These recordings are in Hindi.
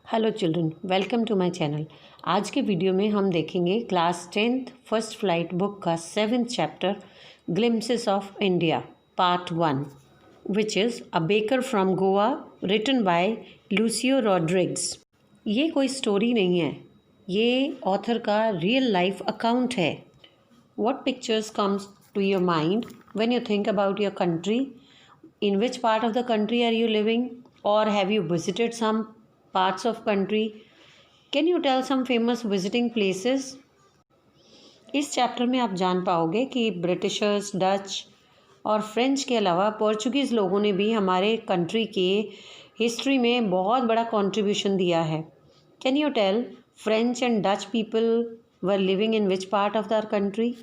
Hello children, welcome to my channel. आज के वीडियो में हम देखेंगे class 10th first flight book का 7th chapter glimpses of India part 1 which is a baker from Goa written by Lucio Rodrigues. ये कोई स्टोरी नहीं है, ये ऑथर का रियल लाइफ अकाउंट है। What pictures comes to your mind when you think about your country? In which part of the country are you living, or have you visited some parts of country? Can you tell some famous visiting places? इस चैप्टर में आप जान पाओगे कि ब्रिटिशर्स, डच और फ्रेंच के अलावा पोर्चुगीज़ लोगों ने भी हमारे कंट्री के हिस्ट्री में बहुत बड़ा कंट्रीब्यूशन दिया है। Can you tell French and Dutch people were living in which part of our country?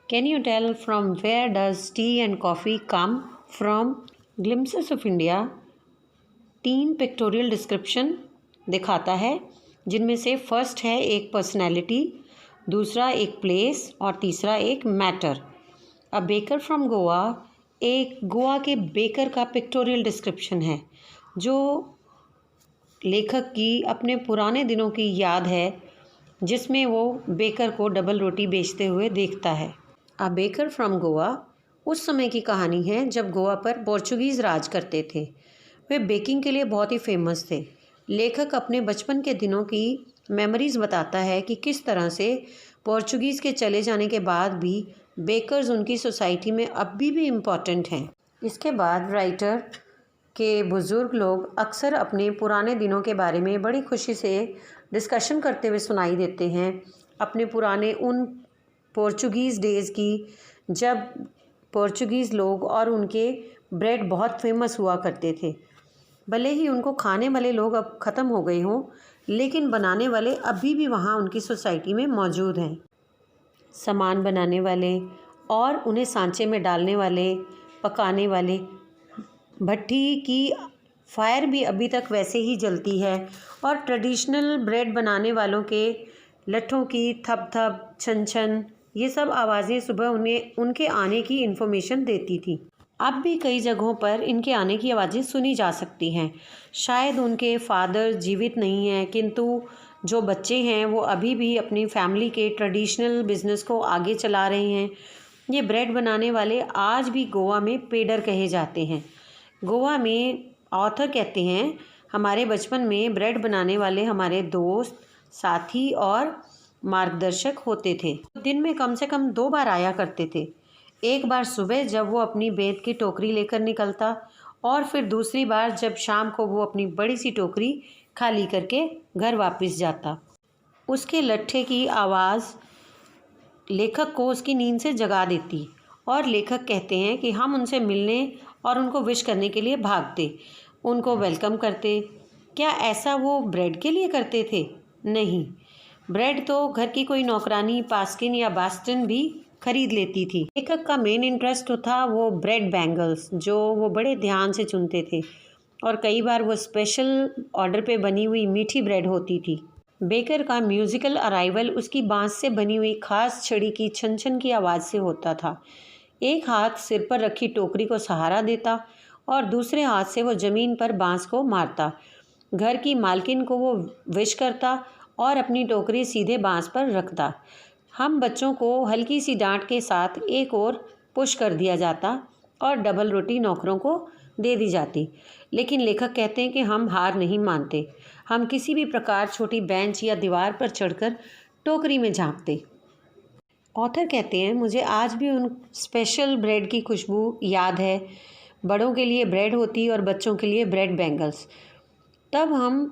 Can you tell from where does tea and coffee come from? Glimpses of India 3 pictorial description दिखाता है, जिनमें से फर्स्ट है एक पर्सनैलिटी, दूसरा एक प्लेस और तीसरा एक matter. A baker from Goa एक गोवा के बेकर का पिक्टोरियल डिस्क्रिप्शन है, जो लेखक की अपने पुराने दिनों की याद है, जिसमें वो बेकर को डबल रोटी बेचते हुए देखता है। अ बेकर फ्रॉम गोवा उस समय की कहानी है जब गोवा पर पोर्चुगीज़ राज करते थे। वे बेकिंग के लिए बहुत ही फेमस थे। लेखक अपने बचपन के दिनों की मेमोरीज़ बताता है कि किस तरह से पोर्चुगीज़ के चले जाने के बाद भी बेकर्स उनकी सोसाइटी में अब भी इम्पॉर्टेंट हैं। इसके बाद राइटर के बुज़ुर्ग लोग अक्सर अपने पुराने दिनों के बारे में बड़ी खुशी से डिस्कशन करते हुए सुनाई देते हैं, अपने पुराने उन पोर्चुगीज़ डेज़ की, जब पोर्चुगीज़ लोग और उनके ब्रेड बहुत फेमस हुआ करते थे। भले ही उनको खाने वाले लोग अब ख़त्म हो गए हों, लेकिन बनाने वाले अभी भी वहाँ उनकी सोसाइटी में मौजूद हैं। सामान बनाने वाले और उन्हें सांचे में डालने वाले, पकाने वाले, भट्टी की फायर भी अभी तक वैसे ही जलती है और ट्रेडिशनल ब्रेड बनाने वालों के लट्ठों की थप थप, छन छन, ये सब आवाज़ें सुबह उन्हें उनके आने की इन्फॉर्मेशन देती थी। अब भी कई जगहों पर इनके आने की आवाज़ें सुनी जा सकती हैं। शायद उनके फादर जीवित नहीं हैं, किंतु जो बच्चे हैं वो अभी भी अपनी फैमिली के ट्रेडिशनल बिजनेस को आगे चला रहे हैं। ये ब्रेड बनाने वाले आज भी गोवा में पेडर कहे जाते हैं। गोवा में ऑथर कहते हैं, हमारे बचपन में ब्रेड बनाने वाले हमारे दोस्त, साथी और मार्गदर्शक होते थे। दिन में कम से कम 2 बार आया करते थे। एक बार सुबह जब वो अपनी बेत की टोकरी लेकर निकलता, और फिर दूसरी बार जब शाम को वो अपनी बड़ी सी टोकरी खाली करके घर वापस जाता। उसके लट्ठे की आवाज़ लेखक को उसकी नींद से जगा देती, और लेखक कहते हैं कि हम उनसे मिलने और उनको विश करने के लिए भागते, उनको वेलकम करते। क्या ऐसा वो ब्रेड के लिए करते थे? नहीं, ब्रेड तो घर की कोई नौकरानी पास्किन या बास्टिन भी खरीद लेती थी। लेखक का मेन इंटरेस्ट था वो ब्रेड बैंगल्स, जो वो बड़े ध्यान से चुनते थे, और कई बार वो स्पेशल ऑर्डर पे बनी हुई मीठी ब्रेड होती थी। बेकर का म्यूज़िकल अराइवल उसकी बांस से बनी हुई खास छड़ी की छन छन की आवाज़ से होता था। एक हाथ सिर पर रखी टोकरी को सहारा देता और दूसरे हाथ से वो ज़मीन पर बांस को मारता। घर की मालकिन को वो विश करता और अपनी टोकरी सीधे बांस पर रखता। हम बच्चों को हल्की सी डांट के साथ एक और पुश कर दिया जाता और डबल रोटी नौकरों को दे दी जाती। लेकिन लेखक कहते हैं कि हम हार नहीं मानते। हम किसी भी प्रकार छोटी बेंच या दीवार पर चढ़कर टोकरी में झांकते। ऑथर कहते हैं, मुझे आज भी उन स्पेशल ब्रेड की खुशबू याद है। बड़ों के लिए ब्रेड होती और बच्चों के लिए ब्रेड बैंगल्स। तब हम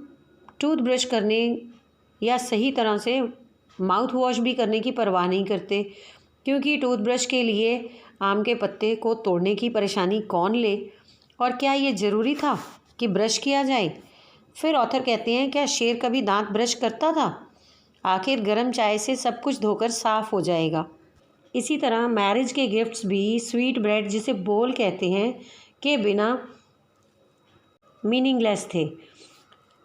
टूथब्रश करने या सही तरह से माउथ वॉश भी करने की परवाह नहीं करते, क्योंकि टूथब्रश के लिए आम के पत्ते को तोड़ने की परेशानी कौन ले, और क्या ये ज़रूरी था कि ब्रश किया जाए? फिर ऑथर कहते हैं, क्या शेर कभी दांत ब्रश करता था? आखिर गर्म चाय से सब कुछ धोकर साफ़ हो जाएगा। इसी तरह मैरिज के गिफ्ट्स भी स्वीट ब्रेड, जिसे बोल कहते हैं, के बिना मीनिंगलेस थे,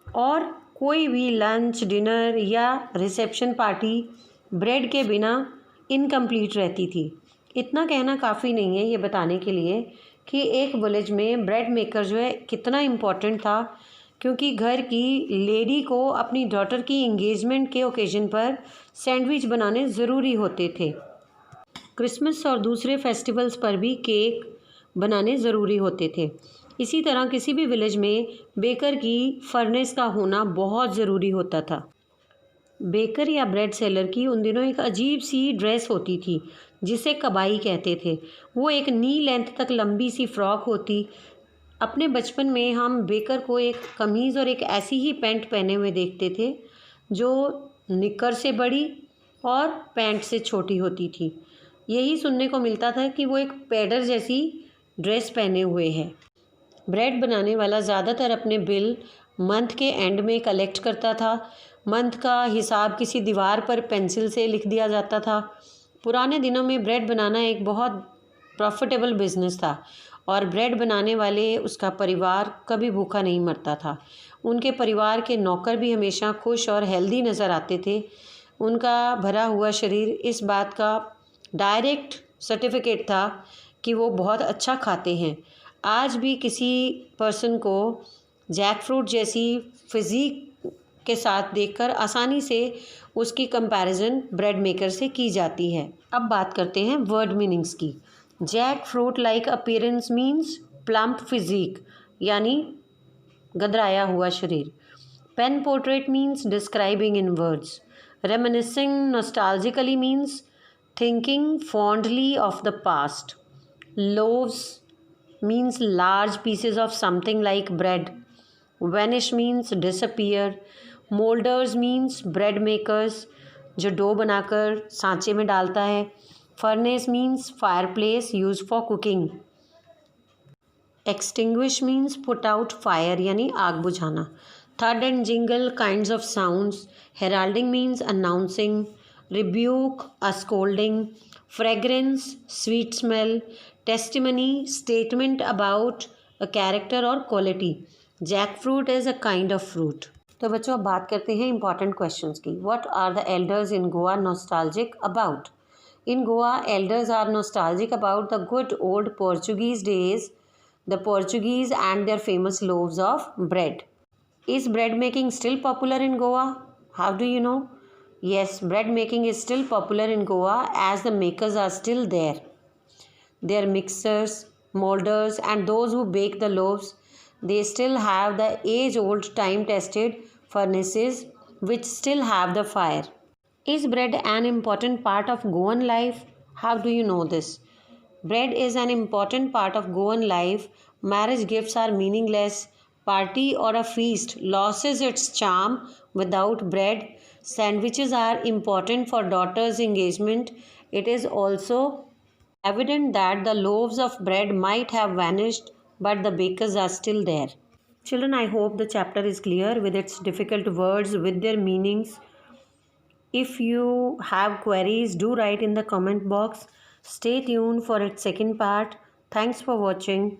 और कोई भी लंच, डिनर या रिसेप्शन पार्टी ब्रेड के बिना इनकम्प्लीट रहती थी। इतना कहना काफ़ी नहीं है ये बताने के लिए कि एक विलेज में ब्रेड मेकर जो है कितना इम्पोर्टेंट था, क्योंकि घर की लेडी को अपनी डॉटर की इंगेजमेंट के ओकेजन पर सैंडविच बनाने ज़रूरी होते थे। क्रिसमस और दूसरे फेस्टिवल्स पर भी केक बनाने ज़रूरी होते थे। इसी तरह किसी भी विलेज में बेकर की फर्नेस का होना बहुत ज़रूरी होता था। बेकर या ब्रेड सेलर की उन दिनों एक अजीब सी ड्रेस होती थी जिसे कबाई कहते थे। वो एक नी लेंथ तक लंबी सी फ्रॉक होती। अपने बचपन में हम बेकर को एक कमीज़ और एक ऐसी ही पैंट पहने हुए देखते थे जो निक्कर से बड़ी और पैंट से छोटी होती थी। यही सुनने को मिलता था कि वो एक पैडर जैसी ड्रेस पहने हुए है। ब्रेड बनाने वाला ज़्यादातर अपने बिल मंथ के एंड में कलेक्ट करता था। मंथ का हिसाब किसी दीवार पर पेंसिल से लिख दिया जाता था। पुराने दिनों में ब्रेड बनाना एक बहुत प्रॉफिटेबल बिजनेस था और ब्रेड बनाने वाले उसका परिवार कभी भूखा नहीं मरता था। उनके परिवार के नौकर भी हमेशा खुश और हेल्दी नज़र आते थे। उनका भरा हुआ शरीर इस बात का डायरेक्ट सर्टिफिकेट था कि वो बहुत अच्छा खाते हैं। आज भी किसी पर्सन को जैक फ्रूट जैसी फिज़ीक के साथ देखकर आसानी से उसकी कंपैरिजन ब्रेड मेकर से की जाती है। अब बात करते हैं वर्ड मीनिंग्स की। Jackfruit like appearance means plump physique, यानी गदराया हुआ शरीर। Pen portrait means describing in words. Reminiscing nostalgically means thinking fondly of the past. Loaves means large pieces of something like bread. Vanish means disappear. Molders means bread makers, जो डो बनाकर सांचे में डालता है. Furnace means fireplace used for cooking. Extinguish means put out fire, यानी आग बुझाना. Thud and jingle kinds of sounds. Heralding means announcing. Rebuke, a scolding. Fragrance, sweet smell. Testimony, statement about a character or quality. Jackfruit is a kind of fruit. तो बच्चों अब बात करते हैं important questions की. What are the elders in Goa nostalgic about? In Goa, elders are nostalgic about the good old Portuguese days, the Portuguese and their famous loaves of bread. Is bread making still popular in Goa? How do you know? Yes, bread making is still popular in Goa as the makers are still there. Their mixers, molders and those who bake the loaves, they still have the age-old time-tested furnaces which still have the fire. Is bread an important part of Goan life? How do you know this? Bread is an important part of Goan life. Marriage gifts are meaningless. Party or a feast loses its charm without bread. Sandwiches are important for daughter's engagement. It is also evident that the loaves of bread might have vanished, but the bakers are still there. Children, I hope the chapter is clear with its difficult words, with their meanings. If you have queries, do write in the comment box. Stay tuned for its second part. Thanks for watching.